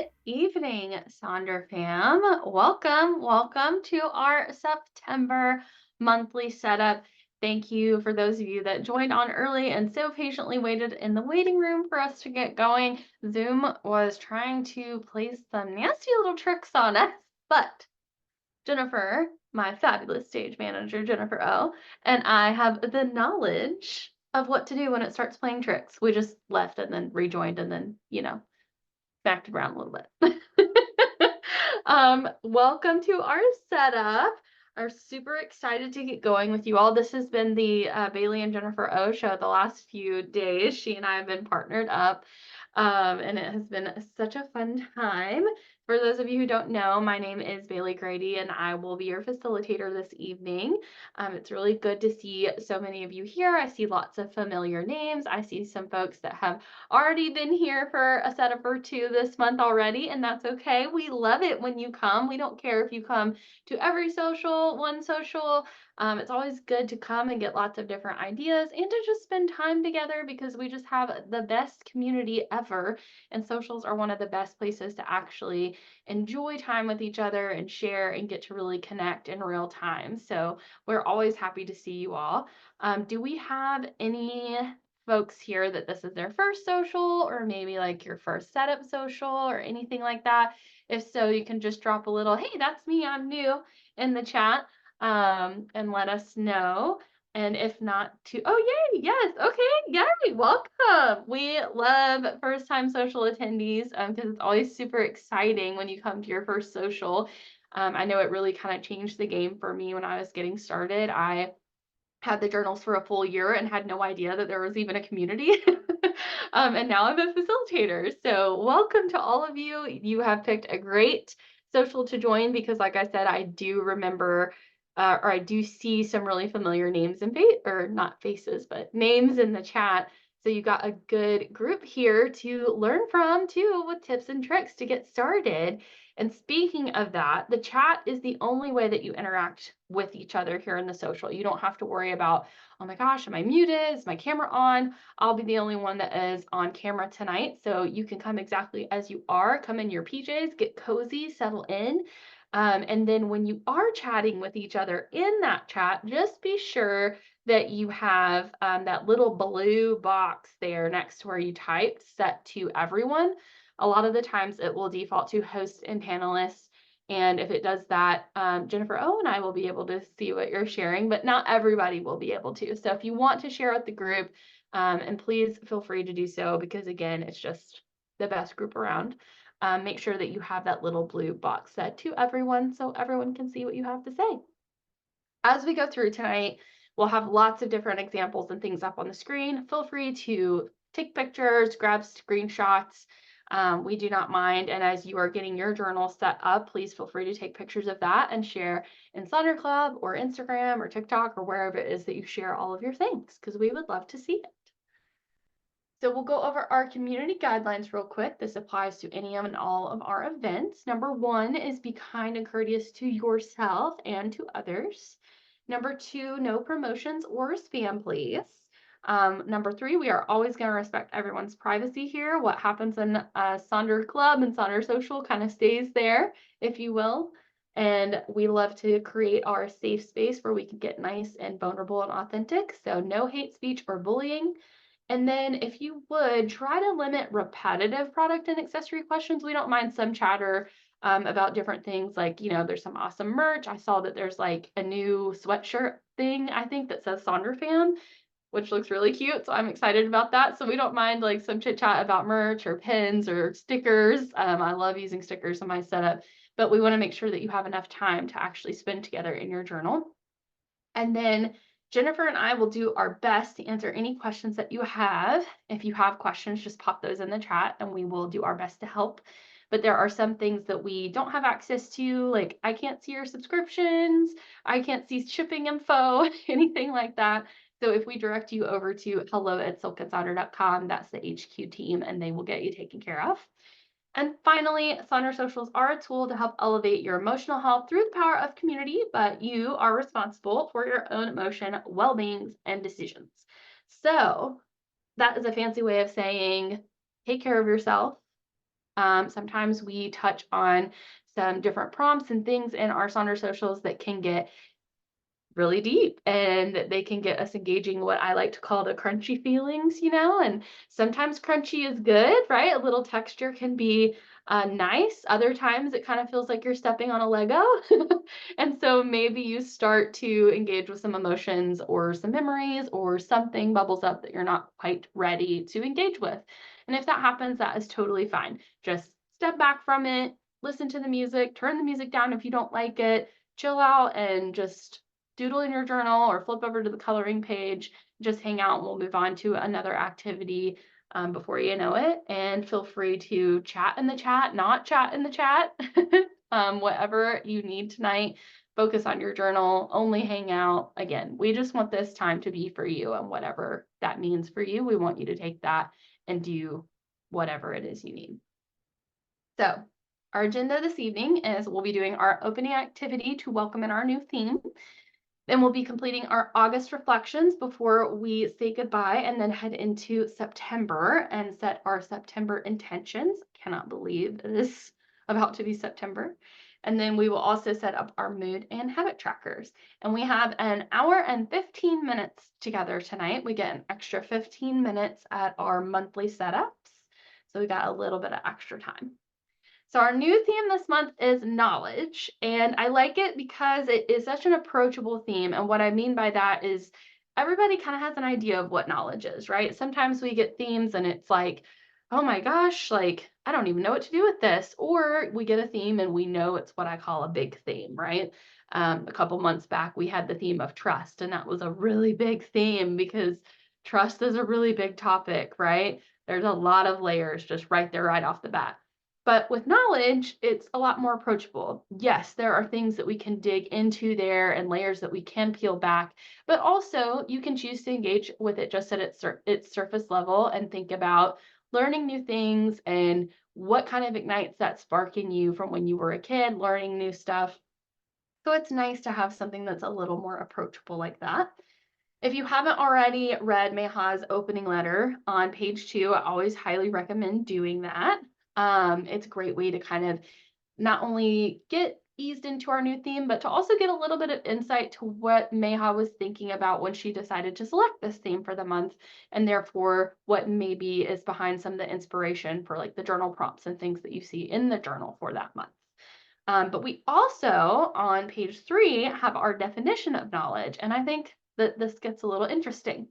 Good evening, Sonder fam. Welcome to our September monthly setup. Thank you for those of you that joined on early and so patiently waited in the waiting room for us to get going. Zoom was trying to play some nasty little tricks on us, but Jennifer, my fabulous stage manager, Jennifer O, and I have the knowledge of what to do when it starts playing tricks. We just left and then rejoined and then, backed it around a little bit. Welcome to our setup. Are super excited to get going with you all. This has been the Bailey and Jennifer O show the last few days. She and I have been partnered up, and it has been such a fun time. For those of you who don't know, my name is Bailey Grady, and I will be your facilitator this evening. It's really good to see so many of you here. I see lots of familiar names. I see some folks that have already been here for a setup or two this month already, and that's okay. We love it when you come. We don't care if you come to every social, one social. It's always good to come and get lots of different ideas and to just spend time together because we just have the best community ever. And socials are one of the best places to actually enjoy time with each other and share and get to really connect in real time. So we're always happy to see you all. Do we have any folks here that this is their first social or maybe like your first setup social or anything like that? If so, you can just drop a little, hey, that's me, I'm new, in the chat, and let us know. And if not oh, yay, yes, okay, yay, welcome. We love first time social attendees because it's always super exciting when you come to your first social. I know it really kind of changed the game for me when I was getting started. I had the journals for a full year and had no idea that there was even a community. And now I'm a facilitator. So welcome to all of you. You have picked a great social to join because, like I said, I do remember or I do see some really familiar names and or not faces, but names in the chat. So you got a good group here to learn from too with tips and tricks to get started. And speaking of that, the chat is the only way that you interact with each other here in the social. You don't have to worry about, oh my gosh, am I muted? Is my camera on? I'll be the only one that is on camera tonight. So you can come exactly as you are, come in your PJs, get cozy, settle in. And then when you are chatting with each other in that chat, just be sure that you have that little blue box there next to where you typed set to everyone. A lot of the times it will default to host and panelists. And if it does that, Jennifer O and I will be able to see what you're sharing, but not everybody will be able to. So if you want to share with the group, and please feel free to do so because again, it's just the best group around. Make sure that you have that little blue box set to everyone so everyone can see what you have to say. As we go through tonight, we'll have lots of different examples and things up on the screen. Feel free to take pictures, grab screenshots. We do not mind. And as you are getting your journal set up, please feel free to take pictures of that and share in Sonder Club or Instagram or TikTok or wherever it is that you share all of your things, because we would love to see it. So we'll go over our community guidelines real quick. This applies to any and all of our events. Number 1 is be kind and courteous to yourself and to others. Number 2, no promotions or spam, please. Number 3, we are always going to respect everyone's privacy here. What happens in Sonder Club and Sonder Social kind of stays there, if you will. And we love to create our safe space where we can get nice and vulnerable and authentic. So no hate speech or bullying. And then if you would try to limit repetitive product and accessory questions. We don't mind some chatter about different things like, there's some awesome merch. I saw that there's like a new sweatshirt thing, I think, that says Sonder Fan, which looks really cute. So I'm excited about that. So we don't mind like some chit chat about merch or pins or stickers. I love using stickers in my setup, but we want to make sure that you have enough time to actually spend together in your journal. And then Jennifer and I will do our best to answer any questions that you have. If you have questions, just pop those in the chat and we will do our best to help. But there are some things that we don't have access to, like I can't see your subscriptions, I can't see shipping info, anything like that. So if we direct you over to hello@silkandsolder.com, that's the HQ team, and they will get you taken care of. And finally, Sonder Socials are a tool to help elevate your emotional health through the power of community, but you are responsible for your own emotion, well-being, and decisions. So that is a fancy way of saying take care of yourself. Sometimes we touch on some different prompts and things in our Sonder socials that can get really deep and they can get us engaging what I like to call the crunchy feelings, and sometimes crunchy is good, right? A little texture can be nice. Other times it kind of feels like you're stepping on a Lego. And so maybe you start to engage with some emotions or some memories or something bubbles up that you're not quite ready to engage with. And if that happens, that is totally fine. Just step back from it, listen to the music, turn the music down if you don't like it, chill out and just doodle in your journal or flip over to the coloring page, just hang out and we'll move on to another activity before you know it. And feel free to chat in the chat, not chat in the chat, whatever you need tonight. Focus on your journal, only hang out. Again, we just want this time to be for you, and whatever that means for you, we want you to take that and do whatever it is you need. So our agenda this evening is we'll be doing our opening activity to welcome in our new theme. Then we'll be completing our August reflections before we say goodbye and then head into September and set our September intentions. Cannot believe it is about to be September. And then we will also set up our mood and habit trackers. And we have an hour and 15 minutes together tonight. We get an extra 15 minutes at our monthly setups. So we got a little bit of extra time. So our new theme this month is knowledge, and I like it because it is such an approachable theme. And what I mean by that is everybody kind of has an idea of what knowledge is, right? Sometimes we get themes and it's like, oh my gosh, like I don't even know what to do with this. Or we get a theme and we know it's what I call a big theme, right? A couple months back, we had the theme of trust, and that was a really big theme because trust is a really big topic, right? There's a lot of layers just right there, right off the bat. But with knowledge, it's a lot more approachable. Yes, there are things that we can dig into there and layers that we can peel back, but also you can choose to engage with it just at its surface level and think about learning new things and what kind of ignites that spark in you from when you were a kid, learning new stuff. So it's nice to have something that's a little more approachable like that. If you haven't already read Meha's opening letter on page 2, I always highly recommend doing that. It's a great way to kind of not only get eased into our new theme, but to also get a little bit of insight to what Meha was thinking about when she decided to select this theme for the month, and therefore what maybe is behind some of the inspiration for like the journal prompts and things that you see in the journal for that month. But we also, on page 3, have our definition of knowledge, and I think that this gets a little interesting.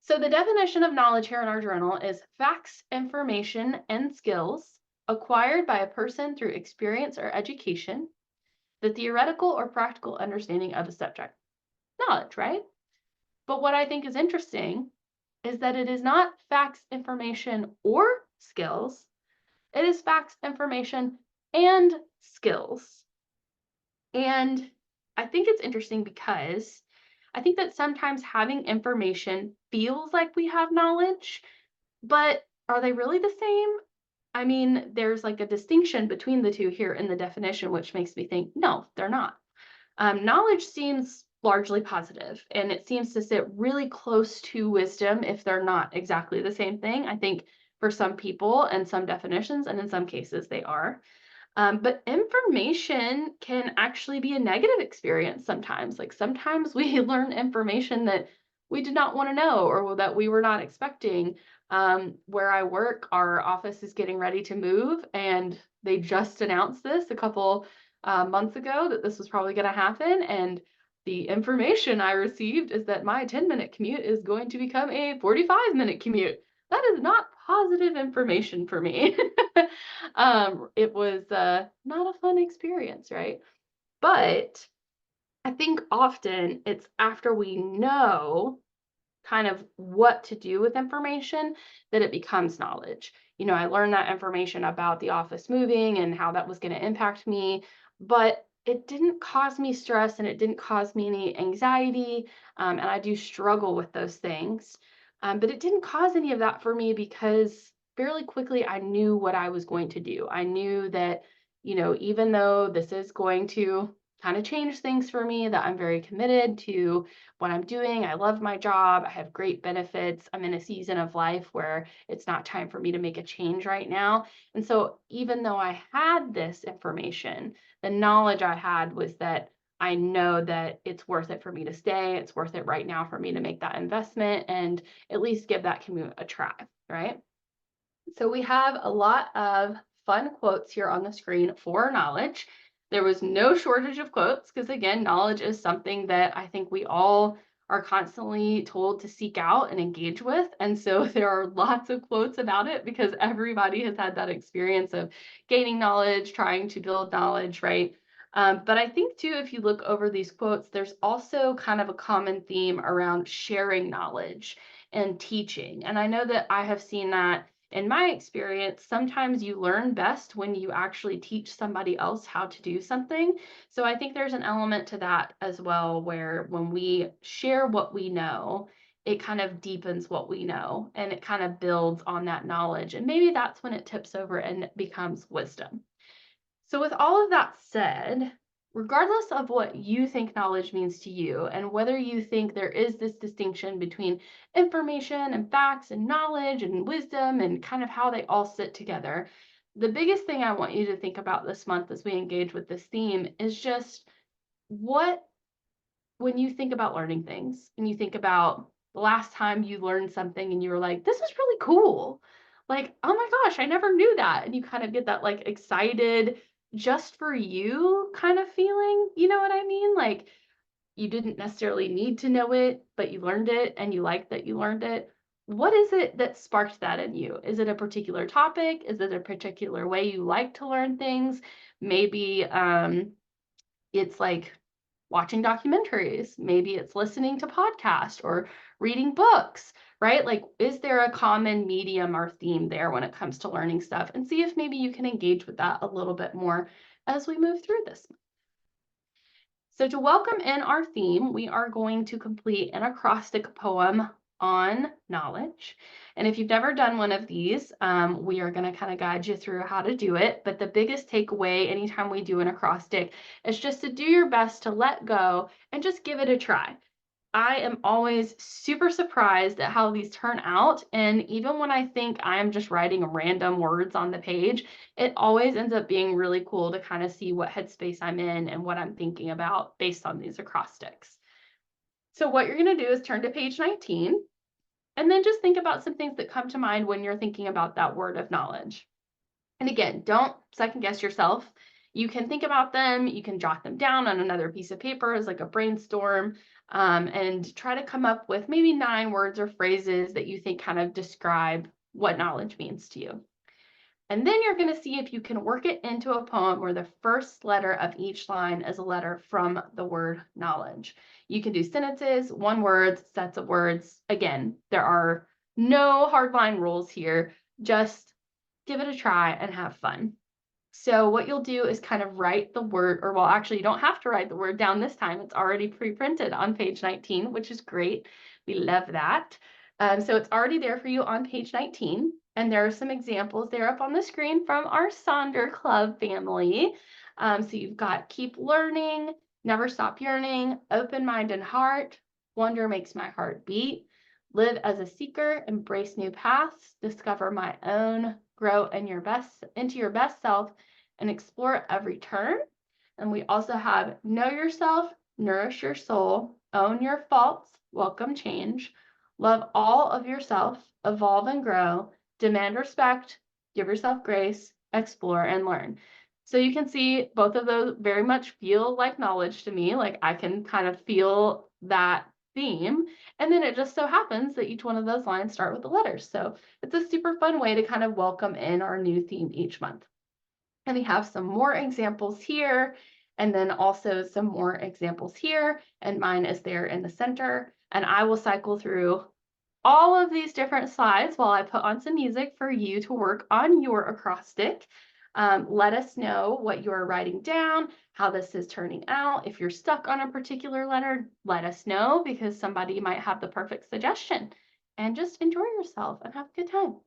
So the definition of knowledge here in our journal is facts, information, and skills acquired by a person through experience or education, the theoretical or practical understanding of a subject. Knowledge, right? But what I think is interesting is that it is not facts, information, or skills. It is facts, information, and skills. And I think it's interesting because I think that sometimes having information feels like we have knowledge, but are they really the same? I mean, there's like a distinction between the two here in the definition, which makes me think, no, they're not. Knowledge seems largely positive, and it seems to sit really close to wisdom if they're not exactly the same thing. I think for some people and some definitions, and in some cases they are. But information can actually be a negative experience sometimes. Like sometimes we learn information that we did not want to know or that we were not expecting. Where I work, our office is getting ready to move, and they just announced this a couple months ago that this was probably going to happen. And the information I received is that my 10-minute commute is going to become a 45-minute commute. That is not positive information for me. It was not a fun experience, right? But I think often it's after we know kind of what to do with information that it becomes knowledge. I learned that information about the office moving and how that was going to impact me, but it didn't cause me stress and it didn't cause me any anxiety. And I do struggle with those things. But it didn't cause any of that for me because fairly quickly I knew what I was going to do. I knew that, even though this is going to kind of changed things for me, that I'm very committed to what I'm doing. I love my job. I have great benefits. I'm in a season of life where it's not time for me to make a change right now. And so even though I had this information, the knowledge I had was that I know that it's worth it for me to stay. It's worth it right now for me to make that investment and at least give that commute a try, right? So we have a lot of fun quotes here on the screen for knowledge. There was no shortage of quotes because, again, knowledge is something that I think we all are constantly told to seek out and engage with. And so there are lots of quotes about it because everybody has had that experience of gaining knowledge, trying to build knowledge, right? But I think too, if you look over these quotes, there's also kind of a common theme around sharing knowledge and teaching. And I know that I have seen that in my experience, sometimes you learn best when you actually teach somebody else how to do something. So I think there's an element to that as well, where when we share what we know, it kind of deepens what we know and it kind of builds on that knowledge. And maybe that's when it tips over and becomes wisdom. So, with all of that said, regardless of what you think knowledge means to you, and whether you think there is this distinction between information and facts and knowledge and wisdom and kind of how they all sit together, the biggest thing I want you to think about this month as we engage with this theme is just what, when you think about learning things and you think about the last time you learned something and you were like, this is really cool. Like, oh my gosh, I never knew that. And you kind of get that like excited, just for you kind of feeling. You know what I mean? Like, you didn't necessarily need to know it, but you learned it and you liked that you learned it. What is it that sparked that in you? Is it a particular topic? Is it a particular way you like to learn things? Maybe it's like watching documentaries. Maybe it's listening to podcasts or reading books, right? Like, is there a common medium or theme there when it comes to learning stuff? And see if maybe you can engage with that a little bit more as we move through this. So to welcome in our theme, we are going to complete an acrostic poem on knowledge. And if you've never done one of these, we are going to kind of guide you through how to do it. But the biggest takeaway anytime we do an acrostic is just to do your best to let go and just give it a try. I am always super surprised at how these turn out. And even when I think I'm just writing random words on the page, it always ends up being really cool to kind of see what headspace I'm in and what I'm thinking about based on these acrostics. So what you're going to do is turn to page 19 and then just think about some things that come to mind when you're thinking about that word of knowledge. And again, don't second guess yourself. You can think about them, you can jot them down on another piece of paper as like a brainstorm, and try to come up with maybe 9 words or phrases that you think kind of describe what knowledge means to you. And then you're going to see if you can work it into a poem where the first letter of each line is a letter from the word knowledge. You can do sentences, one word, sets of words. Again, there are no hardline rules here. Just give it a try and have fun. So what you'll do is kind of write the word, or well, actually you don't have to write the word down this time. It's already pre-printed on page 19, which is great. We love that. So it's already there for you on page 19. And there are some examples there up on the screen from our Sonder Club family. So you've got keep learning, never stop yearning, open mind and heart, wonder makes my heart beat, live as a seeker, embrace new paths, discover my own, grow in your best into your best self, and explore every turn. And we also have know yourself, nourish your soul, own your faults, welcome change, love all of yourself, evolve and grow, demand respect, give yourself grace, explore and learn. So you can see both of those very much feel like knowledge to me. Like I can kind of feel that theme. And then it just so happens that each one of those lines start with the letters. So it's a super fun way to kind of welcome in our new theme each month. And we have some more examples here, and then also some more examples here, and mine is there in the center. And I will cycle through all of these different slides while I put on some music for you to work on your acrostic. Let us know what you're writing down, how this is turning out. If you're stuck on a particular letter, let us know because somebody might have the perfect suggestion. And just enjoy yourself and have a good time.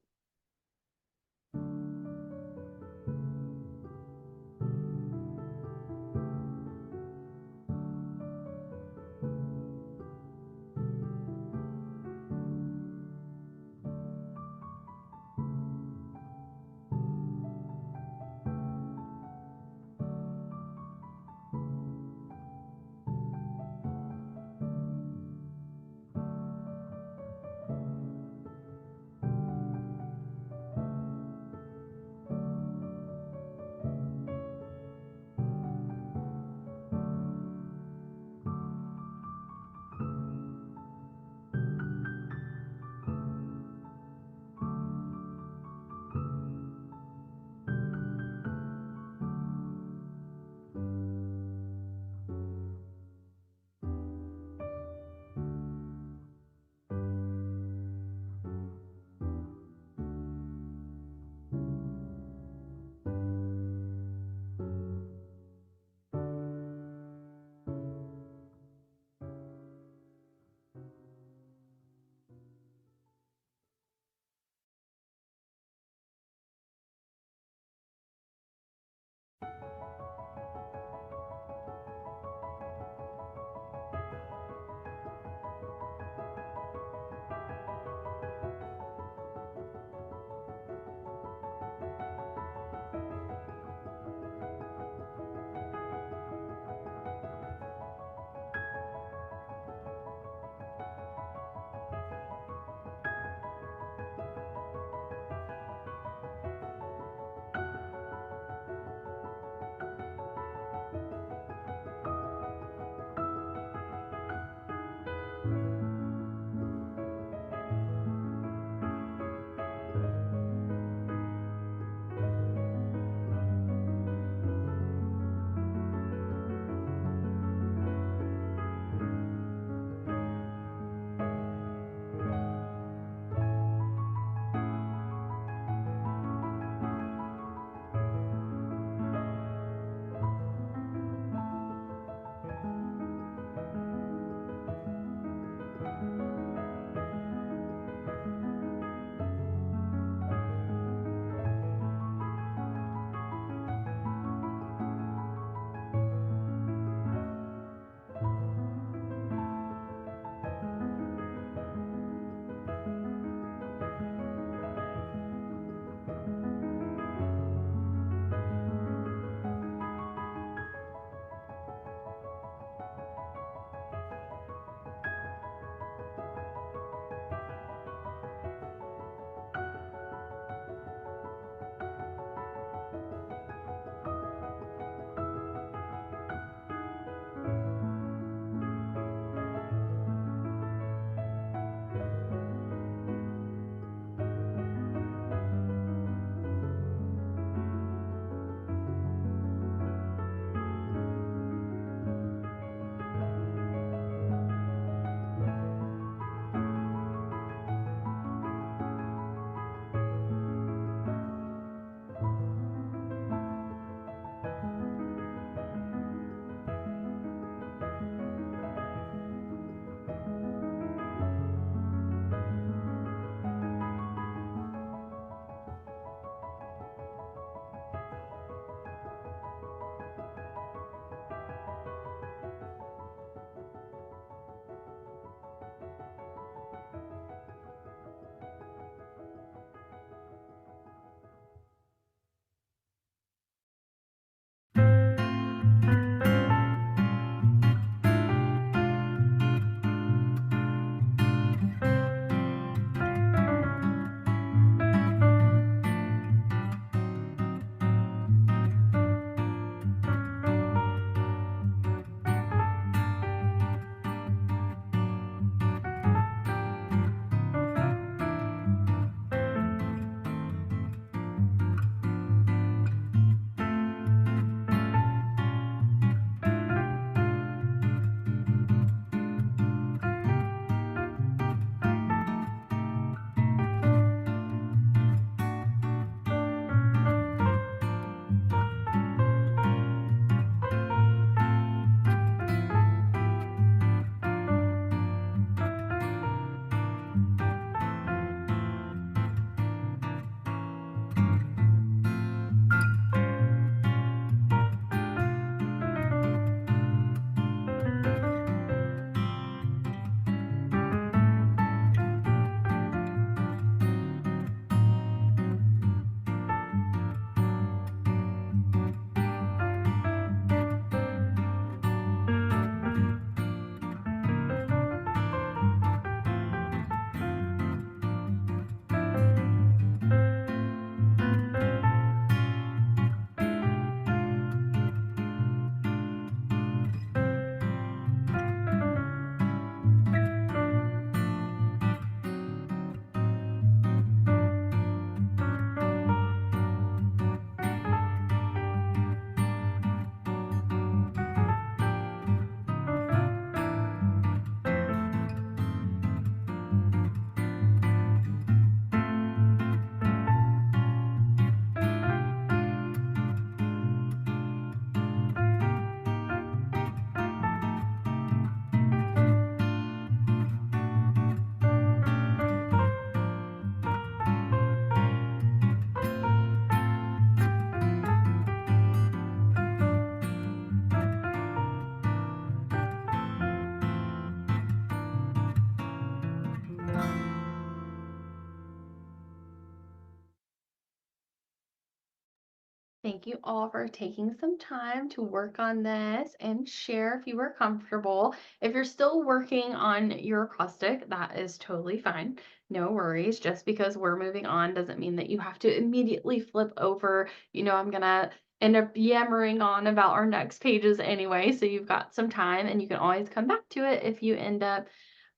Thank you all for taking some time to work on this and share if you were comfortable. If you're still working on your acrostic, that is totally fine. No worries. Just because we're moving on doesn't mean that you have to immediately flip over. I'm going to end up yammering on about our next pages anyway. So you've got some time and you can always come back to it if you end up,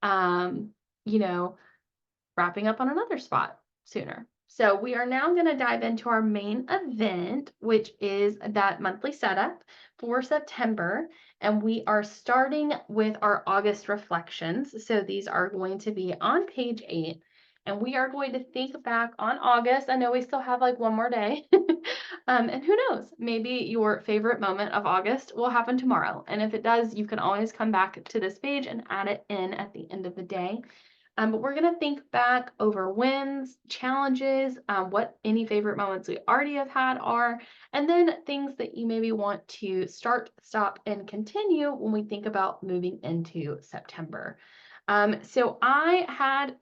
um, you know, wrapping up on another spot sooner. So we are now going to dive into our main event, which is that monthly setup for September. And we are starting with our August reflections. So these are going to be on page 8. And we are going to think back on August. I know we still have like one more day. And who knows, maybe your favorite moment of August will happen tomorrow. And if it does, you can always come back to this page and add it in at the end of the day. But we're going to think back over wins, challenges, what any favorite moments we already have had are, and then things that you maybe want to start, stop, and continue when we think about moving into September. So I had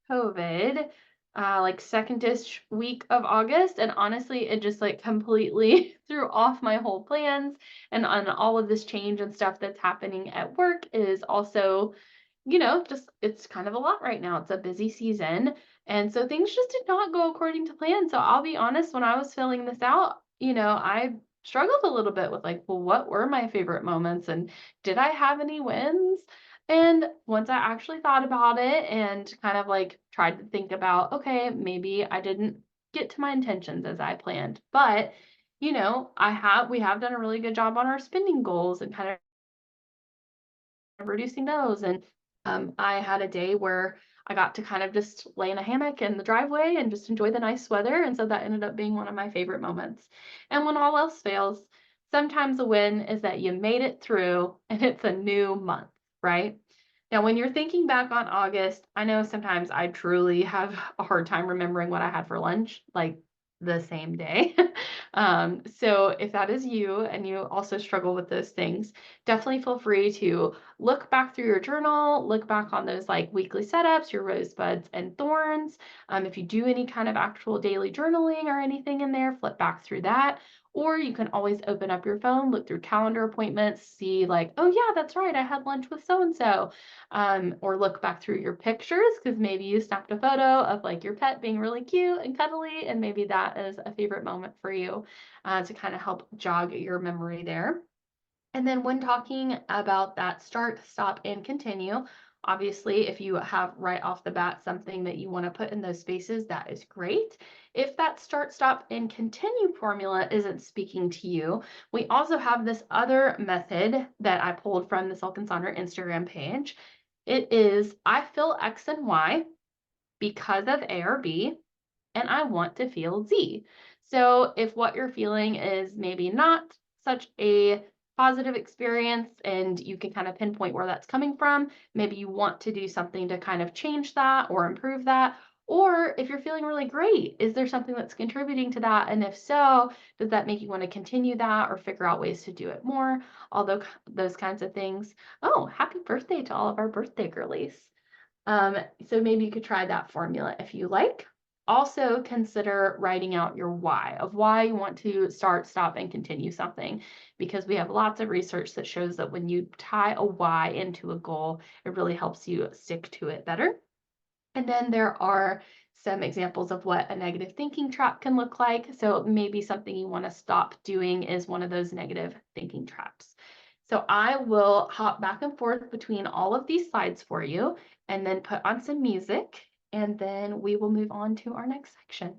COVID like second-ish week of August, and honestly, it just like completely threw off my whole plans, and on all of this change and stuff that's happening at work is also just it's kind of a lot right now. It's a busy season. And so things just did not go according to plan. So I'll be honest, when I was filling this out, I struggled a little bit with like, well, what were my favorite moments and did I have any wins? And once I actually thought about it and kind of like tried to think about, okay, maybe I didn't get to my intentions as I planned, but we have done a really good job on our spending goals and kind of reducing those. And I had a day where I got to kind of just lay in a hammock in the driveway and just enjoy the nice weather. And so that ended up being one of my favorite moments. And when all else fails, sometimes a win is that you made it through and it's a new month, right? Now, when you're thinking back on August, I know sometimes I truly have a hard time remembering what I had for lunch, like the same day. So if that is you and you also struggle with those things, definitely feel free to look back through your journal, look back on those like weekly setups, your rosebuds and thorns. If you do any kind of actual daily journaling or anything in there, flip back through that. Or you can always open up your phone, look through calendar appointments, see like, oh yeah, that's right, I had lunch with so-and-so. Or look back through your pictures because maybe you snapped a photo of like your pet being really cute and cuddly, and maybe that is a favorite moment for you to kind of help jog your memory there. And then when talking about that start, stop, and continue, obviously, if you have right off the bat something that you want to put in those spaces, that is great. If that start, stop, and continue formula isn't speaking to you, we also have this other method that I pulled from the Silk and Sonder Instagram page. It is, I feel X and Y because of A or B, and I want to feel Z. So if what you're feeling is maybe not such a positive experience and you can kind of pinpoint where that's coming from, maybe you want to do something to kind of change that or improve that. Or if you're feeling really great, is there something that's contributing to that? And if so, does that make you want to continue that or figure out ways to do it more? Although those kinds of things. Oh, happy birthday to all of our birthday girlies. So maybe you could try that formula if you like. Also consider writing out your why of why you want to start, stop, and continue something, because we have lots of research that shows that when you tie a why into a goal, it really helps you stick to it better. And then there are some examples of what a negative thinking trap can look like. So maybe something you want to stop doing is one of those negative thinking traps. So I will hop back and forth between all of these slides for you and then put on some music, and then we will move on to our next section.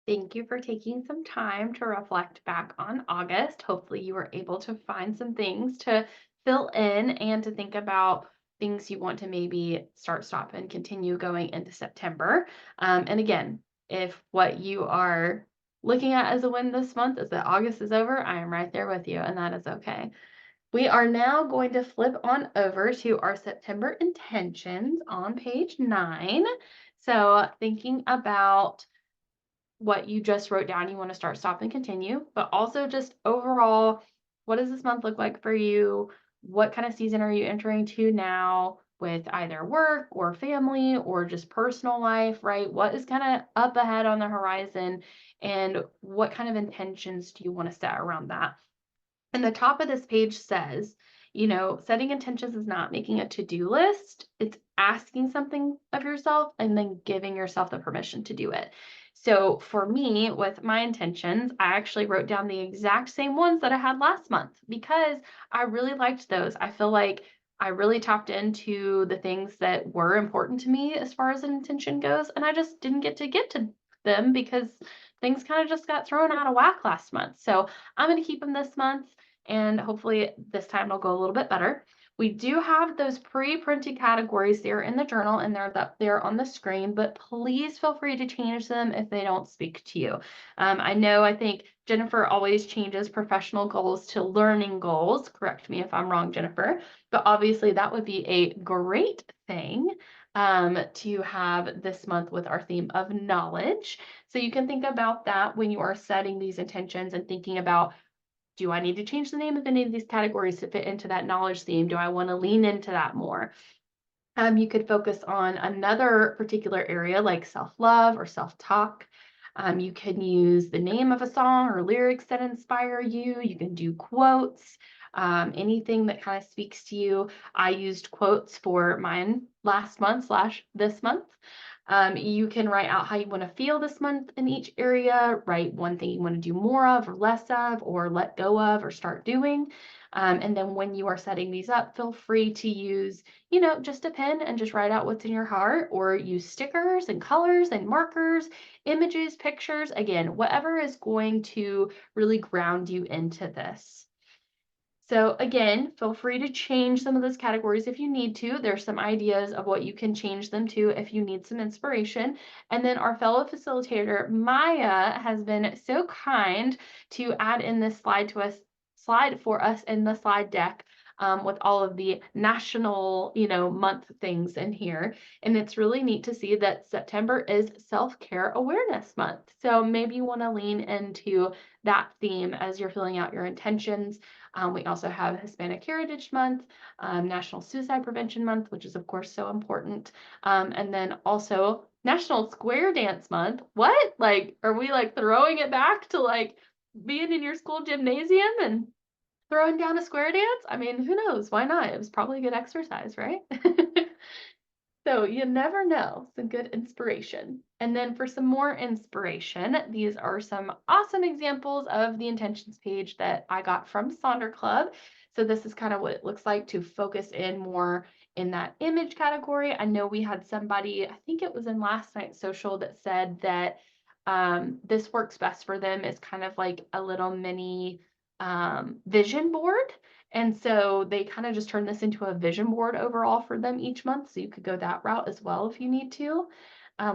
Thank you for taking some time to reflect back on August. Hopefully, you were able to find some things to fill in and to think about things you want to maybe start, stop, and continue going into September. And again, if what you are looking at as a win this month is that August is over, I am right there with you, and that is okay. We are now going to flip on over to our September intentions on page 9. So, thinking about what you just wrote down, you want to start, stop, and continue, but also just overall, what does this month look like for you? What kind of season are you entering to now with either work or family or just personal life, right? What is kind of up ahead on the horizon, and what kind of intentions do you want to set around that? And the top of this page says, setting intentions is not making a to-do list. It's asking something of yourself and then giving yourself the permission to do it. So for me, with my intentions, I actually wrote down the exact same ones that I had last month because I really liked those. I feel like I really tapped into the things that were important to me as far as an intention goes, and I just didn't get to them because things kind of just got thrown out of whack last month. So I'm going to keep them this month, and hopefully this time it'll go a little bit better. We do have those pre-printed categories there in the journal, and they're up there on the screen, but please feel free to change them if they don't speak to you. I think Jennifer always changes professional goals to learning goals. Correct me if I'm wrong, Jennifer, but obviously that would be a great thing to have this month with our theme of knowledge. So you can think about that when you are setting these intentions and thinking about, do I need to change the name of any of these categories to fit into that knowledge theme? Do I want to lean into that more? You could focus on another particular area like self-love or self-talk. You can use the name of a song or lyrics that inspire you. You can do quotes, anything that kind of speaks to you. I used quotes for mine last month slash this month. You can write out how you want to feel this month in each area, write one thing you want to do more of or less of, or let go of or start doing. And then when you are setting these up, feel free to use, just a pen and just write out what's in your heart, or use stickers and colors and markers, images, pictures, again, whatever is going to really ground you into this. So again, feel free to change some of those categories if you need to. There's some ideas of what you can change them to if you need some inspiration. And then our fellow facilitator, Maya, has been so kind to add in this slide for us in the slide deck. With all of the national, month things in here. And it's really neat to see that September is Self-Care Awareness Month. So maybe you want to lean into that theme as you're filling out your intentions. We also have Hispanic Heritage Month, National Suicide Prevention Month, which is of course so important. And then also National Square Dance Month. What? Like, are we like throwing it back to like being in your school gymnasium and throwing down a square dance? I mean, who knows? Why not? It was probably a good exercise, right? So you never know, some good inspiration. And then for some more inspiration, these are some awesome examples of the intentions page that I got from Sonder Club. So this is kind of what it looks like to focus in more in that image category. I know we had somebody, I think it was in last night's social, that said that this works best for them as kind of like a little mini vision board. And so they kind of just turn this into a vision board overall for them each month. So you could go that route as well if you need to.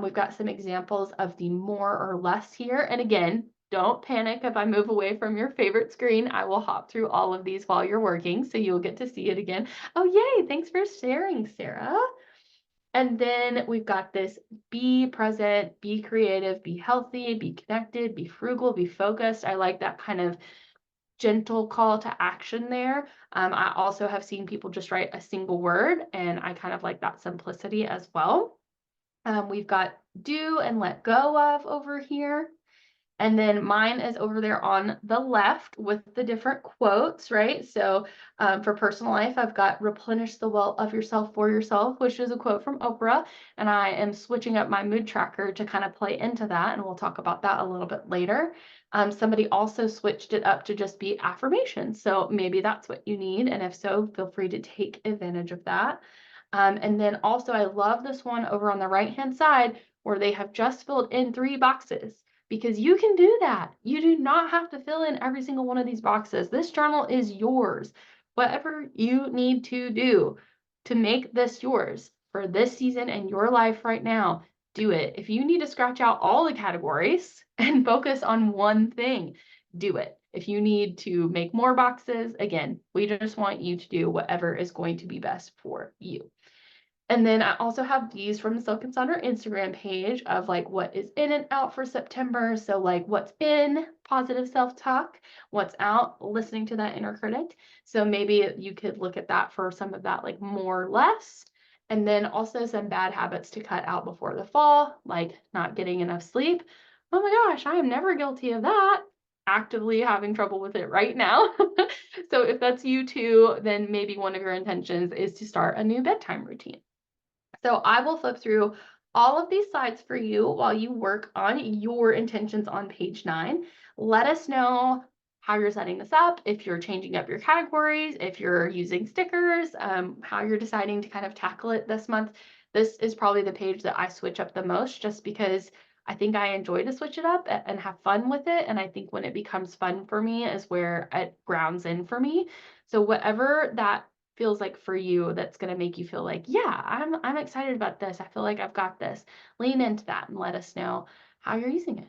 We've got some examples of the more or less here. And again, don't panic if I move away from your favorite screen. I will hop through all of these while you're working, so you'll get to see it again. Oh, yay. Thanks for sharing, Sarah. And then we've got this: be present, be creative, be healthy, be connected, be frugal, be focused. I like that kind of gentle call to action there. I also have seen people just write a single word, and I kind of like that simplicity as well. We've got do and let go of over here. And then mine is over there on the left with the different quotes, right? So for personal life, I've got replenish the well of yourself for yourself, which is a quote from Oprah. And I am switching up my mood tracker to kind of play into that. And we'll talk about that a little bit later. Somebody also switched it up to just be affirmations. So maybe that's what you need. And if so, feel free to take advantage of that. And then also, I love this one over on the right-hand side where they have just filled in 3 boxes. because you can do that. You do not have to fill in every single one of these boxes. This journal is yours. Whatever you need to do to make this yours for this season and your life right now, do it. If you need to scratch out all the categories and focus on one thing, do it. If you need to make more boxes, again, we just want you to do whatever is going to be best for you. And then I also have these from the Silk and Sonder Instagram page of like what is in and out for September. So like what's in positive self-talk, what's out listening to that inner critic. So maybe you could look at that for some of that like more or less. And then also some bad habits to cut out before the fall, like not getting enough sleep. Oh my gosh, I am never guilty of that. Actively having trouble with it right now. So if that's you too, then maybe one of your intentions is to start a new bedtime routine. So I will flip through all of these slides for you while you work on your intentions on page 9. Let us know how you're setting this up, if you're changing up your categories, if you're using stickers, how you're deciding to kind of tackle it this month. This is probably the page that I switch up the most just because I think I enjoy to switch it up and have fun with it. And I think when it becomes fun for me is where it grounds in for me. So whatever that feels like for you that's going to make you feel like, yeah, I'm excited about this. I feel like I've got this. Lean into that and let us know how you're using it.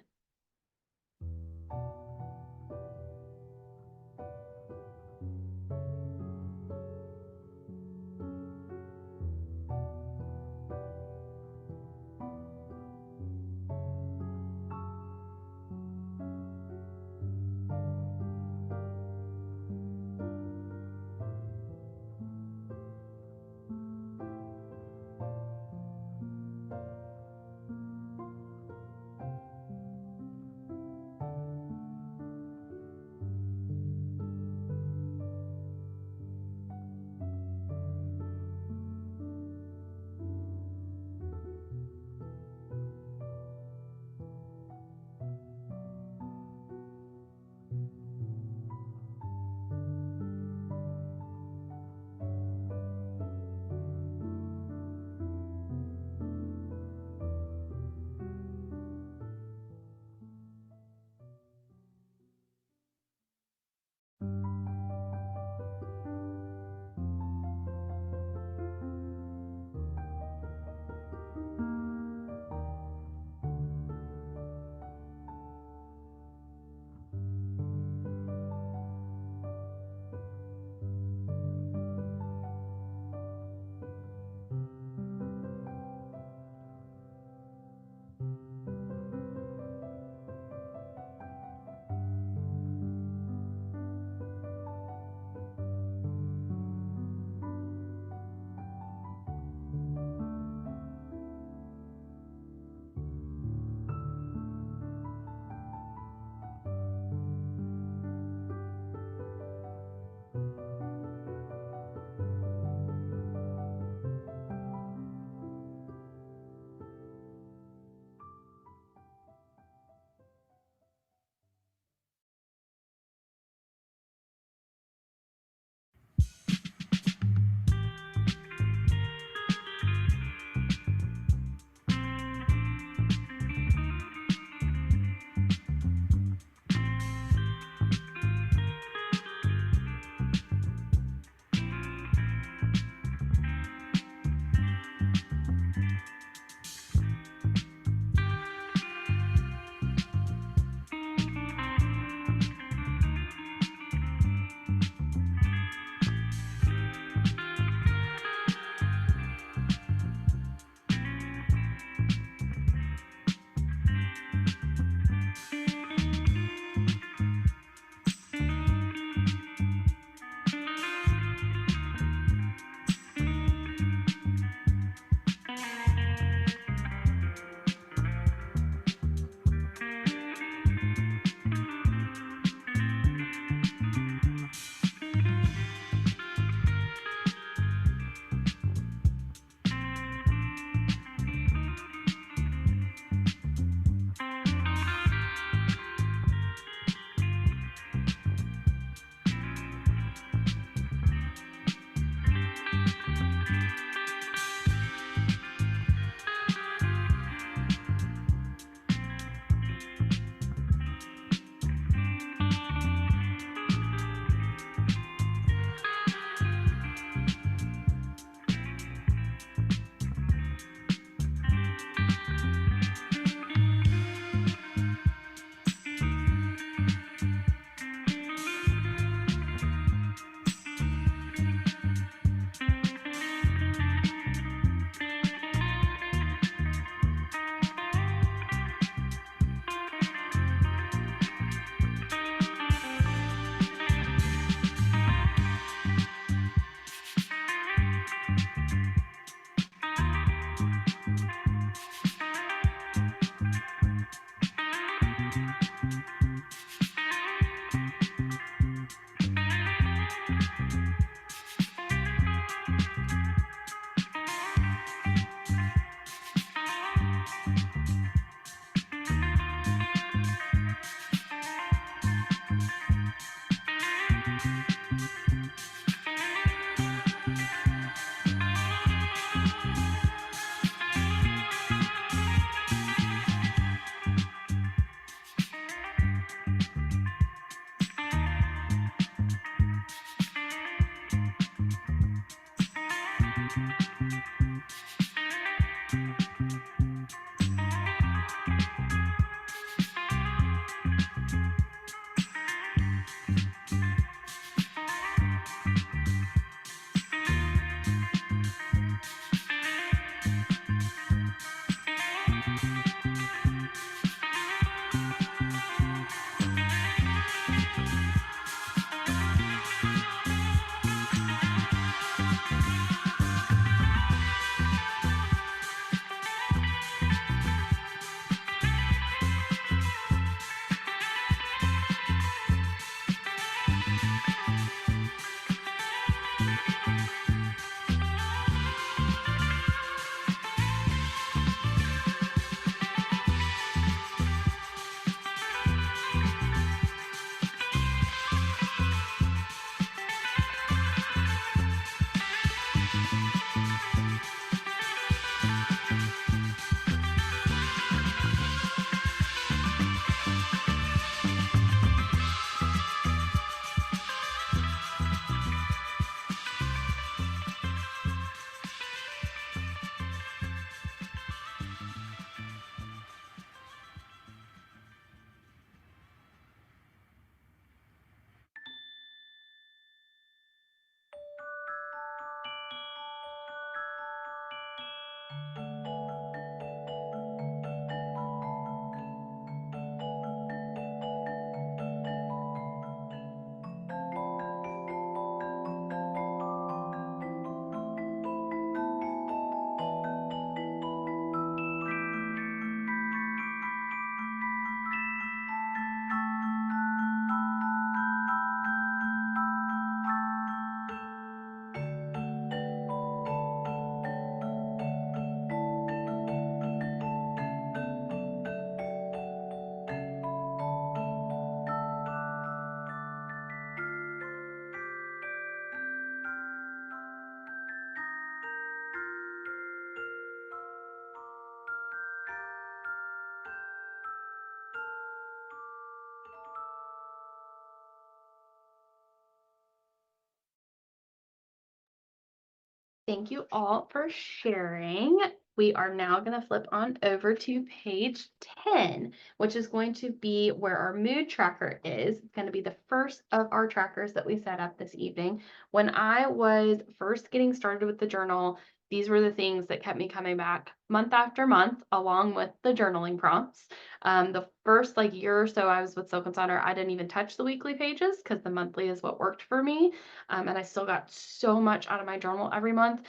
Thank you all for sharing. We are now going to flip on over to page 10, which is going to be where our mood tracker is. It's going to be the first of our trackers that we set up this evening. When I was first getting started with the journal, these were the things that kept me coming back month after month, along with the journaling prompts. The first year or so I was with Silk and Sonder, I didn't even touch the weekly pages because the monthly is what worked for me. And I still got so much out of my journal every month.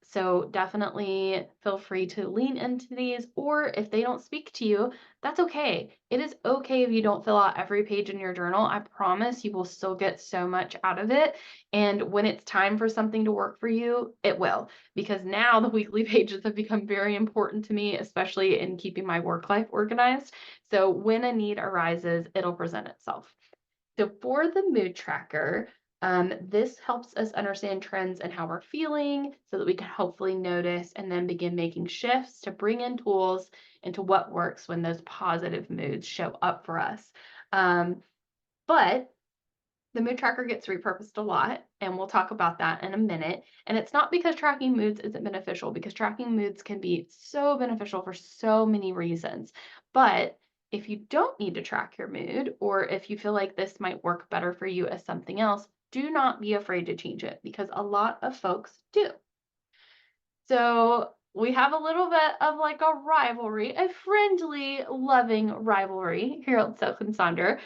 So definitely feel free to lean into these, or if they don't speak to you, that's okay. It is okay if you don't fill out every page in your journal. I promise you will still get so much out of it. And when it's time for something to work for you, it will, because now the weekly pages have become very important to me, especially in keeping my work life organized. So when a need arises, it'll present itself. So for the mood tracker, this helps us understand trends and how we're feeling so that we can hopefully notice and then begin making shifts to bring in tools into what works when those positive moods show up for us. But the mood tracker gets repurposed a lot, and we'll talk about that in a minute. And it's not because tracking moods isn't beneficial, because tracking moods can be so beneficial for so many reasons. But if you don't need to track your mood, or if you feel like this might work better for you as something else, do not be afraid to change it, because a lot of folks do. So we have a little bit of a rivalry, a friendly, loving rivalry here at Silk and Sonder,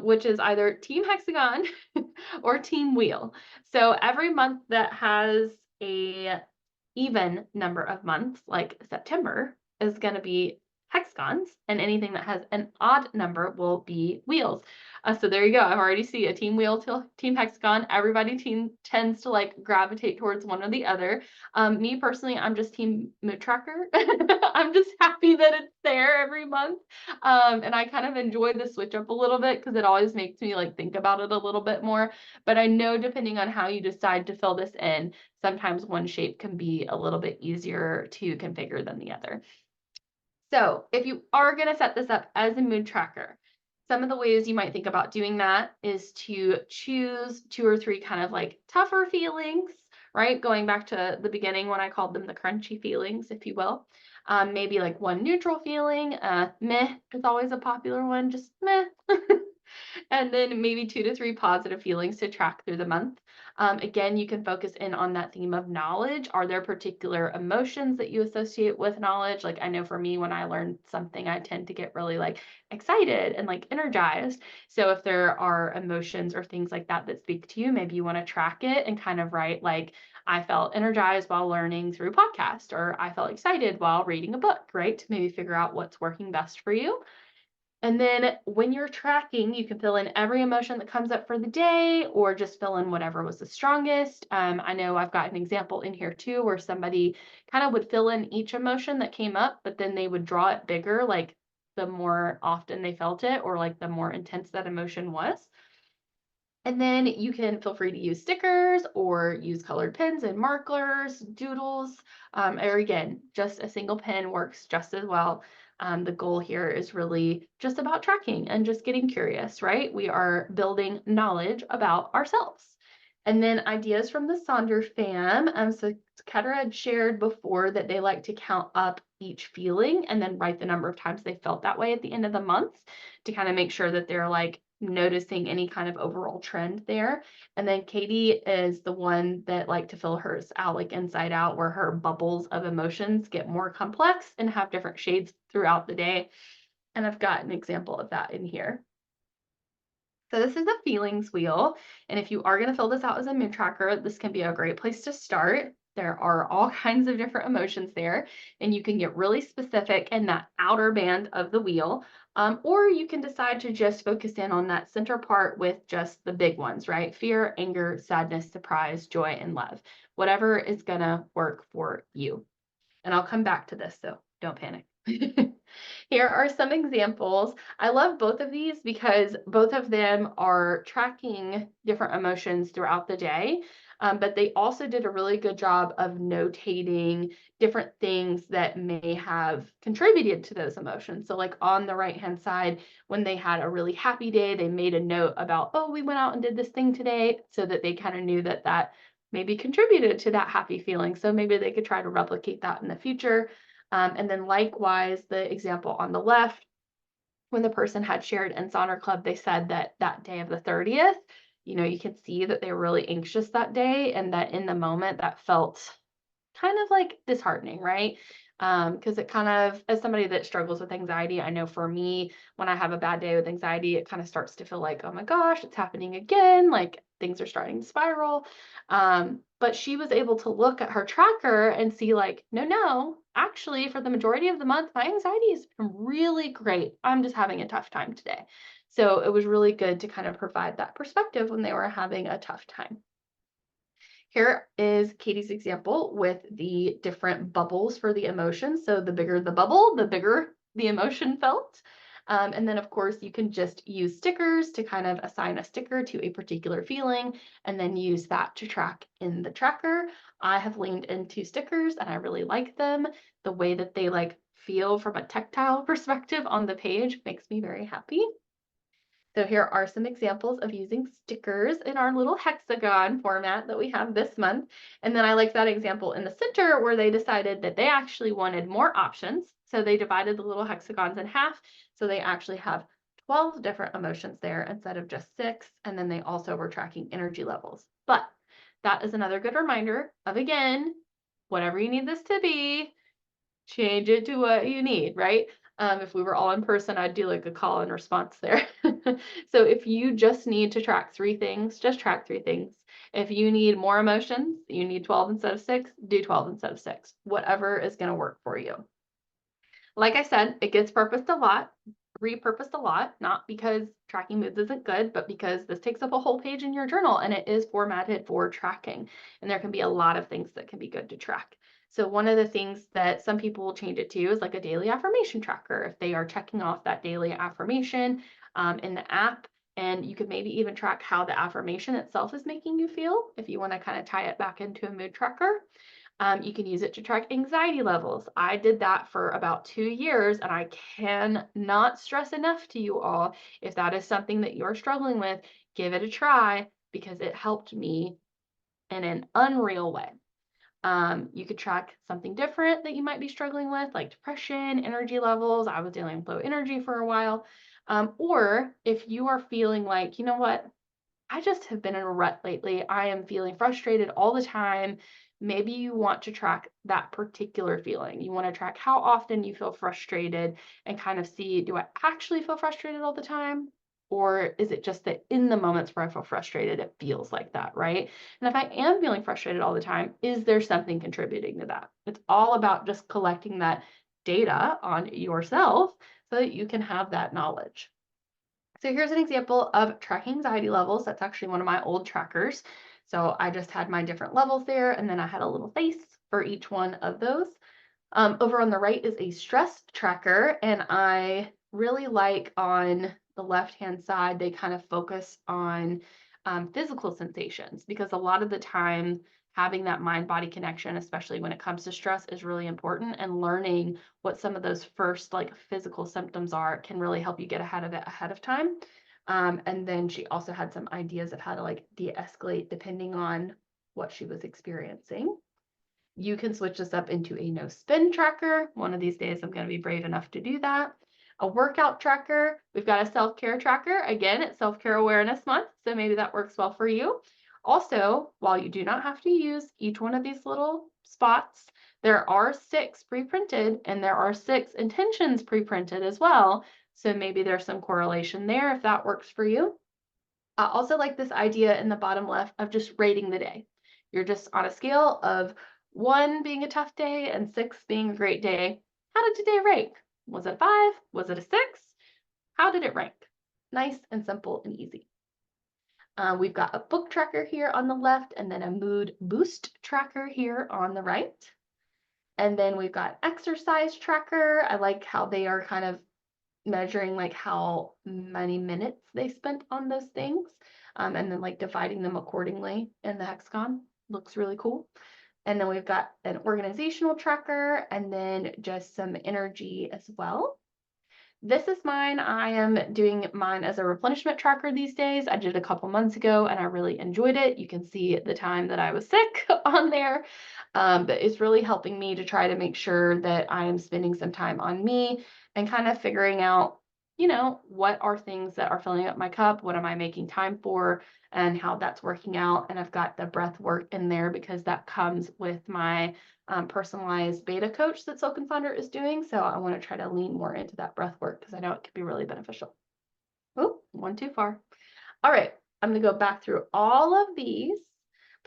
which is either Team Hexagon or Team Wheel. So every month that has a even number of months, like September, is going to be hexagons, and anything that has an odd number will be wheels. So there you go. I already see a team wheel to team hexagon. Everybody tends to gravitate towards one or the other. Me personally, I'm just team mood tracker. I'm just happy that it's there every month. And I kind of enjoy the switch up a little bit because it always makes me think about it a little bit more. But I know depending on how you decide to fill this in, sometimes one shape can be a little bit easier to configure than the other. So if you are going to set this up as a mood tracker, some of the ways you might think about doing that is to choose 2 or 3 kind of tougher feelings right? Going back to the beginning when I called them the crunchy feelings, if you will. Maybe like one neutral feeling, meh is always a popular one, just meh. And then maybe 2 to 3 positive feelings to track through the month. Again, you can focus in on that theme of knowledge. Are there particular emotions that you associate with knowledge? Like I know for me, when I learn something, I tend to get really like excited and like energized. So if there are emotions or things like that that speak to you, maybe you want to track it and kind of write like, I felt energized while learning through podcast, or I felt excited while reading a book, right? To maybe figure out what's working best for you. And then when you're tracking, you can fill in every emotion that comes up for the day or just fill in whatever was the strongest. I know I've got an example in here too where somebody kind of would fill in each emotion that came up, but then they would draw it bigger, like the more often they felt it or like the more intense that emotion was. And then you can feel free to use stickers or use colored pens and markers, doodles, or again, just a single pen works just as well. The goal here is really just about tracking and just getting curious, right? We are building knowledge about ourselves. And then ideas from the Sonder fam. So Ketra had shared before that they like to count up each feeling and then write the number of times they felt that way at the end of the month to kind of make sure that they're like noticing any kind of overall trend there. And then Katie is the one that like to fill hers out like inside out, where her bubbles of emotions get more complex and have different shades throughout the day. And I've got an example of that in here. So this is a feelings wheel. And if you are going to fill this out as a mood tracker, this can be a great place to start. There are all kinds of different emotions there, and you can get really specific in that outer band of the wheel. Or you can decide to just focus in on that center part with just the big ones, right? Fear, anger, sadness, surprise, joy, and love. Whatever is going to work for you. And I'll come back to this, so don't panic. Here are some examples. I love both of these because both of them are tracking different emotions throughout the day, but they also did a really good job of notating different things that may have contributed to those emotions. So like on the right-hand side, when they had a really happy day, they made a note about, oh, we went out and did this thing today, so that they kind of knew that that maybe contributed to that happy feeling. So maybe they could try to replicate that in the future. And then likewise, the example on the left, when the person had shared in Sonder Club, they said that that day of the 30th, you can see that they were really anxious that day and that in the moment that felt kind of like disheartening, right? Because it kind of, as somebody that struggles with anxiety, I know for me, when I have a bad day with anxiety, it kind of starts to feel like, oh my gosh, it's happening again. Like things are starting to spiral. But she was able to look at her tracker and see like, no, actually for the majority of the month, my anxiety has been really great. I'm just having a tough time today. So it was really good to kind of provide that perspective when they were having a tough time. Here is Katie's example with the different bubbles for the emotions. So the bigger the bubble, the bigger the emotion felt. And then of course you can just use stickers to kind of assign a sticker to a particular feeling and then use that to track in the tracker. I have leaned into stickers and I really like them. The way that they like feel from a tactile perspective on the page makes me very happy. So here are some examples of using stickers in our little hexagon format that we have this month. And then I like that example in the center where they decided that they actually wanted more options. So they divided the little hexagons in half. So they actually have 12 different emotions there instead of just 6. And then they also were tracking energy levels. But that is another good reminder of, again, whatever you need this to be, change it to what you need, right? If we were all in person, I'd do like a call and response there. So if you just need to track 3 things, just track 3 things. If you need more emotions, you need 12 instead of 6, do 12 instead of 6. Whatever is going to work for you. Like I said, it gets repurposed a lot, not because tracking moods isn't good, but because this takes up a whole page in your journal and it is formatted for tracking. And there can be a lot of things that can be good to track. So one of the things that some people will change it to is like a daily affirmation tracker. If they are checking off that daily affirmation in the app, and you could maybe even track how the affirmation itself is making you feel if you want to kind of tie it back into a mood tracker. You can use it to track anxiety levels. I did that for about 2 years, and I cannot stress enough to you all, if that is something that you're struggling with, give it a try because it helped me in an unreal way. You could track something different that you might be struggling with, like depression, energy levels. I was dealing with low energy for a while. Or if you are feeling like, you know what, I just have been in a rut lately. I am feeling frustrated all the time. Maybe you want to track that particular feeling. You want to track how often you feel frustrated and kind of see, do I actually feel frustrated all the time? Or is it just that in the moments where I feel frustrated, it feels like that, right? And if I am feeling frustrated all the time, is there something contributing to that? It's all about just collecting that data on yourself so that you can have that knowledge. So here's an example of tracking anxiety levels. That's actually one of my old trackers. So I just had my different levels there, and then I had a little face for each one of those. Over on the right is a stress tracker, and I really like on the left-hand side, they kind of focus on physical sensations, because a lot of the time having that mind-body connection, especially when it comes to stress, is really important, and learning what some of those first like physical symptoms are can really help you get ahead of it ahead of time. And then she also had some ideas of how to like de-escalate depending on what she was experiencing. You can switch this up into a no spin tracker. One of these days, I'm going to be brave enough to do that. A workout tracker. We've got a self-care tracker. Again, it's Self-Care Awareness Month, so maybe that works well for you. Also, while you do not have to use each one of these little spots, there are 6 pre-printed and there are 6 intentions pre-printed as well. So maybe there's some correlation there if that works for you. I also like this idea in the bottom left of just rating the day. You're just on a scale of 1 being a tough day and 6 being a great day. How did today rank? Was it a 5? Was it a 6? How did it rank? Nice and simple and easy. We've got a book tracker here on the left, and then a mood boost tracker here on the right. And then we've got exercise tracker. I like how they are kind of measuring like how many minutes they spent on those things, and then like dividing them accordingly in the hexagon. Looks really cool. And then we've got an organizational tracker, and then just some energy as well. This is mine. I am doing mine as a replenishment tracker these days. I did it a couple months ago and I really enjoyed it. You can see the time that I was sick on there, but it's really helping me to try to make sure that I am spending some time on me and kind of figuring out, you know, what are things that are filling up my cup? What am I making time for? And how that's working out. And I've got the breath work in there because that comes with my personalized beta coach that Silk and Sonder is doing. So I want to try to lean more into that breath work because I know it can be really beneficial. Oh, one too far. All right, I'm going to go back through all of these.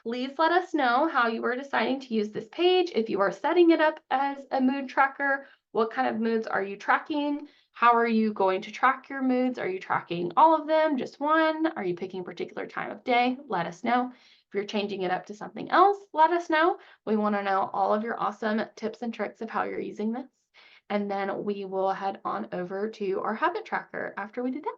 Please let us know how you are deciding to use this page. If you are setting it up as a mood tracker, what kind of moods are you tracking? How are you going to track your moods? Are you tracking all of them, just one? Are you picking a particular time of day? Let us know. If you're changing it up to something else, let us know. We want to know all of your awesome tips and tricks of how you're using this. And then we will head on over to our habit tracker after we do that.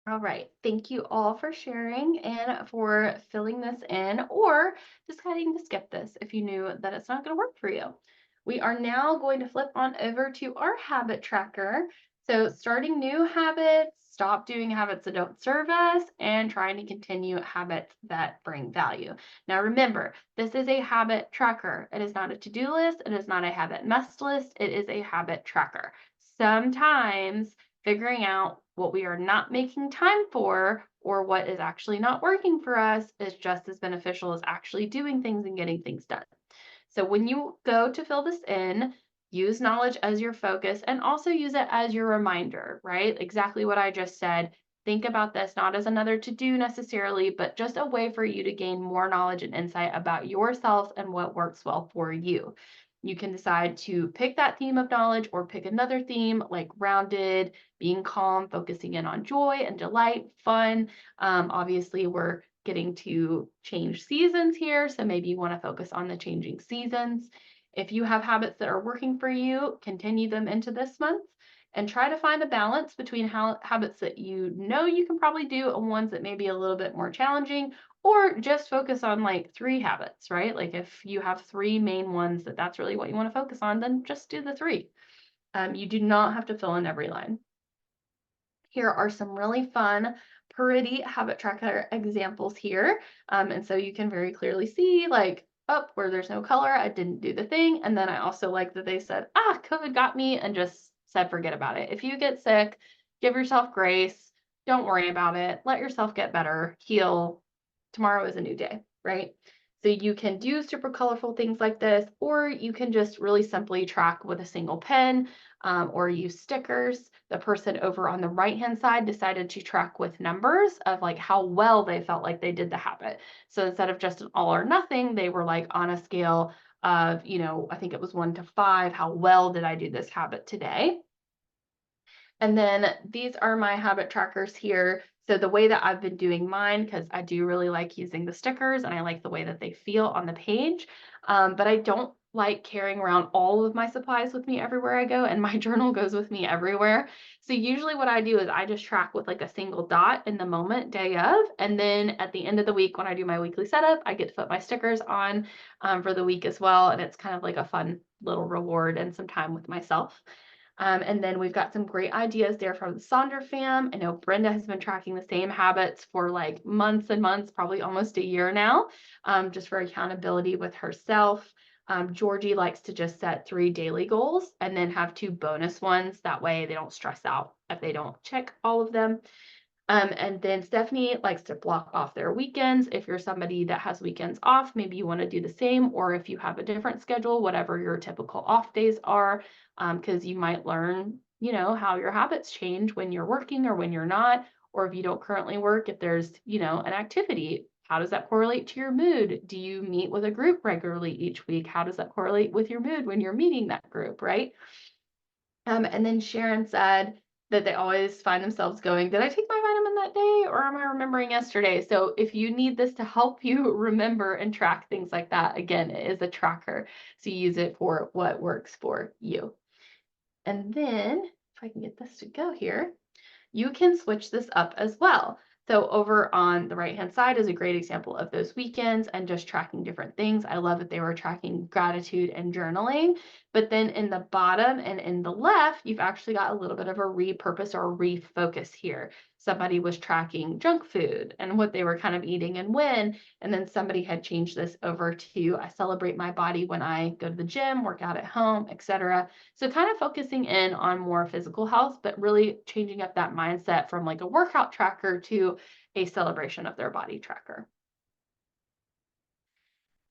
All right. Thank you all for sharing and for filling this in or deciding to skip this if you knew that it's not going to work for you. We are now going to flip on over to our habit tracker. So, starting new habits, stop doing habits that don't serve us, and trying to continue habits that bring value. Now, remember, this is a habit tracker. It is not a to do list, it is not a habit must list, it is a habit tracker. Sometimes figuring out what we are not making time for or what is actually not working for us is just as beneficial as actually doing things and getting things done. So when you go to fill this in, use knowledge as your focus and also use it as your reminder, right? Exactly what I just said. Think about this not as another to do necessarily, but just a way for you to gain more knowledge and insight about yourself and what works well for you. You can decide to pick that theme of knowledge or pick another theme like grounded, being calm, focusing in on joy and delight, fun. Obviously, we're getting to change seasons here, so maybe you want to focus on the changing seasons. If you have habits that are working for you, continue them into this month and try to find a balance between habits that you know you can probably do and ones that may be a little bit more challenging, or just focus on like three habits, right? Like if you have three main ones that's really what you want to focus on, then just do the three. You do not have to fill in every line. Here are some really fun, pretty habit tracker examples here. And so you can very clearly see like, up where there's no color, I didn't do the thing. And then I also like that they said, COVID got me and just said, forget about it. If you get sick, give yourself grace. Don't worry about it. Let yourself get better, heal. Tomorrow is a new day, right? So you can do super colorful things like this, or you can just really simply track with a single pen or use stickers. The person over on the right-hand side decided to track with numbers of like how well they felt like they did the habit. So instead of just an all or nothing, they were like on a scale of, I think it was 1 to 5, how well did I do this habit today? And then these are my habit trackers here. So the way that I've been doing mine, because I do really like using the stickers and I like the way that they feel on the page, but I don't like carrying around all of my supplies with me everywhere I go, and my journal goes with me everywhere. So usually what I do is I just track with like a single dot in the moment, day of, and then at the end of the week when I do my weekly setup, I get to put my stickers on for the week as well, and it's kind of like a fun little reward and some time with myself. And then we've got some great ideas there from the Sonder fam. I know Brenda has been tracking the same habits for like months and months, probably almost a year now, just for accountability with herself. Georgie likes to just set 3 daily goals and then have 2 bonus ones. That way they don't stress out if they don't check all of them. And then Stephanie likes to block off their weekends. If you're somebody that has weekends off, maybe you want to do the same, or if you have a different schedule, whatever your typical off days are, because you might learn, how your habits change when you're working or when you're not, or if you don't currently work, if there's, an activity, how does that correlate to your mood? Do you meet with a group regularly each week? How does that correlate with your mood when you're meeting that group, right? And then Sharon said that they always find themselves going, did I take my vitamin that day or am I remembering yesterday? So if you need this to help you remember and track things like that, again, it is a tracker. So you use it for what works for you. And then if I can get this to go here, you can switch this up as well. So over on the right-hand side is a great example of those weekends and just tracking different things. I love that they were tracking gratitude and journaling. But then in the bottom and in the left, you've actually got a little bit of a repurpose or refocus here. Somebody was tracking junk food and what they were kind of eating and when, and then somebody had changed this over to I celebrate my body when I go to the gym, work out at home, etc. So kind of focusing in on more physical health, but really changing up that mindset from like a workout tracker to a celebration of their body tracker.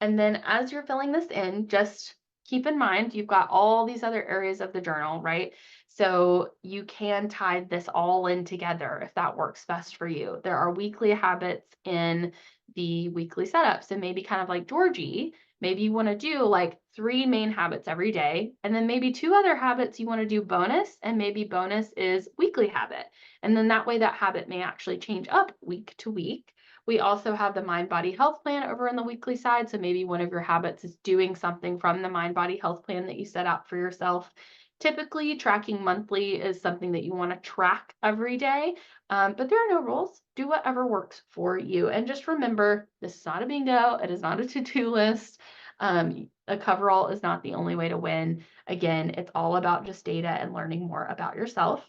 And then as you're filling this in, just keep in mind you've got all these other areas of the journal, right? So you can tie this all in together if that works best for you. There are weekly habits in the weekly setup. So maybe kind of like Georgie, maybe you want to do like 3 main habits every day, and then maybe 2 other habits you want to do bonus, and maybe bonus is weekly habit. And then that way that habit may actually change up week to week. We also have the Mind Body Health Plan over in the weekly side. So maybe one of your habits is doing something from the Mind Body Health Plan that you set out for yourself. Typically, tracking monthly is something that you want to track every day, but there are no rules. Do whatever works for you. And just remember, this is not a bingo, it is not a to-do list. A coverall is not the only way to win. Again, it's all about just data and learning more about yourself.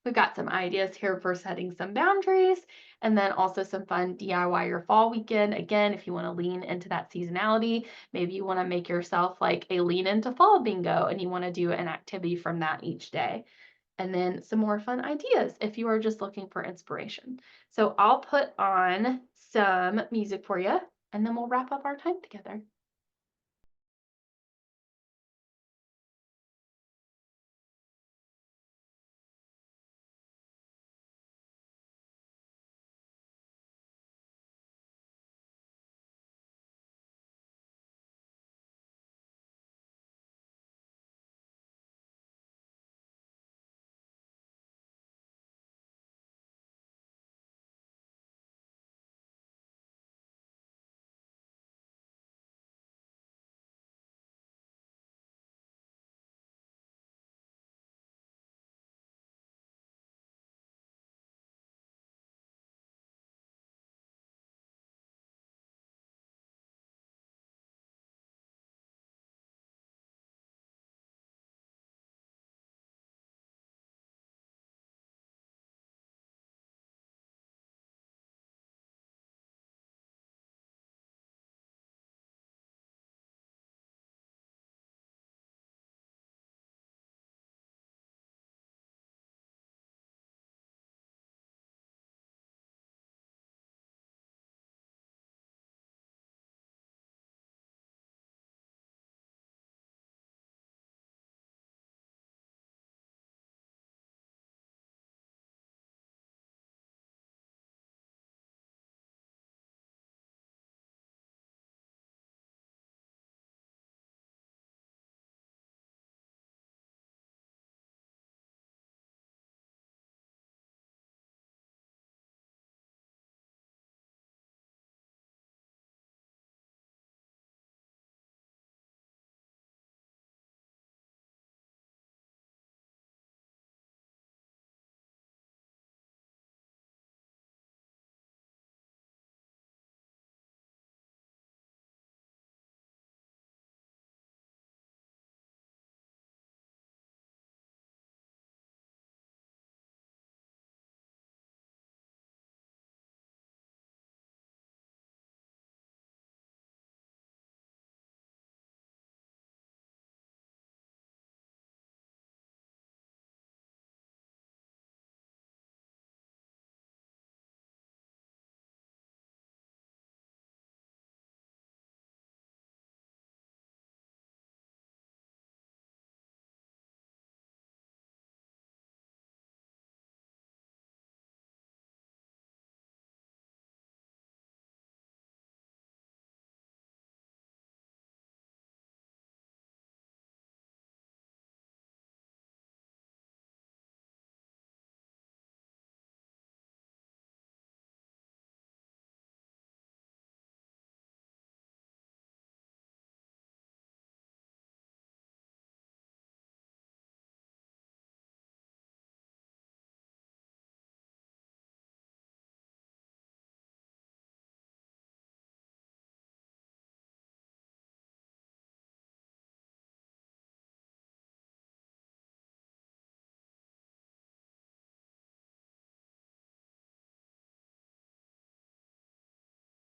We've got some ideas here for setting some boundaries and then also some fun DIY your fall weekend. Again, if you want to lean into that seasonality, maybe you want to make yourself like a lean into fall bingo and you want to do an activity from that each day. And then some more fun ideas if you are just looking for inspiration. So I'll put on some music for you and then we'll wrap up our time together.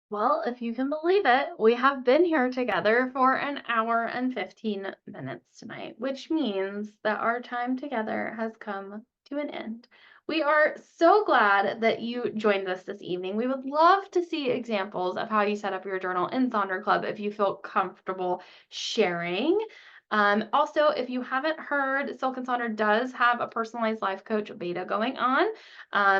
Well, if you can believe it, we have been here together for an hour and 15 minutes tonight, which means that our time together has come to an end. We are so glad that you joined us this evening. We would love to see examples of how you set up your journal in Sonder Club if you feel comfortable sharing. Also, if you haven't heard, Silk and Sonder does have a personalized life coach beta going on.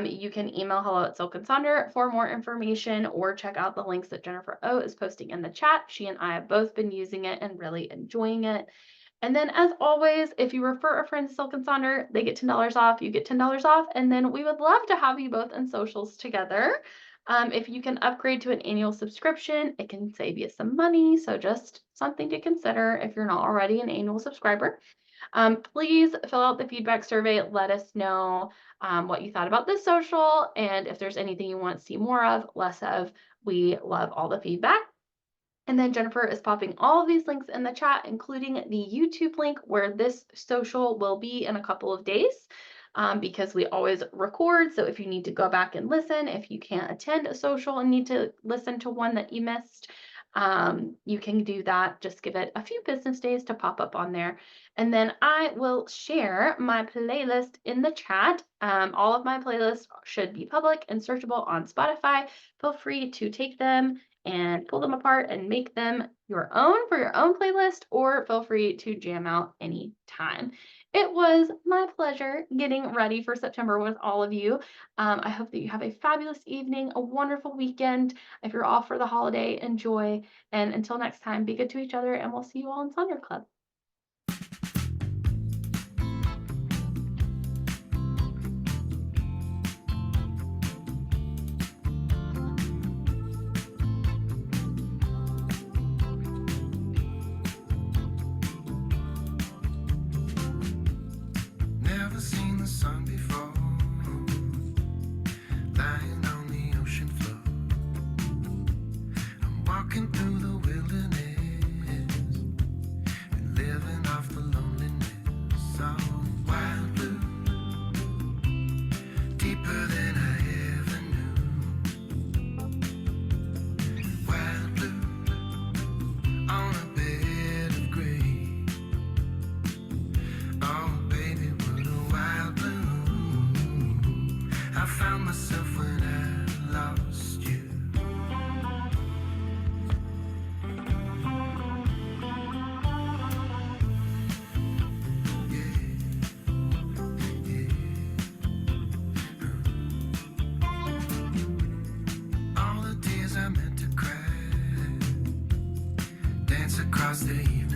You can email hello at Silk and Sonder for more information or check out the links that Jennifer O is posting in the chat. She and I have both been using it and really enjoying it. And then as always, if you refer a friend to Silk and Sonder, they get $10 off, you get $10 off, and then we would love to have you both in socials together. If you can upgrade to an annual subscription, it can save you some money, so just something to consider if you're not already an annual subscriber. Please fill out the feedback survey. Let us know what you thought about this social, and if there's anything you want to see more of, less of. We love all the feedback. And then Jennifer is popping all of these links in the chat, including the YouTube link where this social will be in a couple of days. Because we always record. So if you need to go back and listen, if you can't attend a social and need to listen to one that you missed, you can do that. Just give it a few business days to pop up on there. And then I will share my playlist in the chat. All of my playlists should be public and searchable on Spotify. Feel free to take them and pull them apart and make them your own for your own playlist, or feel free to jam out anytime. It was my pleasure getting ready for September with all of you. I hope that you have a fabulous evening, a wonderful weekend. If you're off for the holiday, enjoy. And until next time, be good to each other, and we'll see you all in Sonder Club. Never seen the sun before, lying on the ocean floor. I'm walking through the wilderness and living off the loneliness. So wild blue, deeper than I ever knew. Wild blue, on a bed of gray. Oh baby, what a wild blue I found myself when I lost you. All the tears I meant to cry dance across the evening.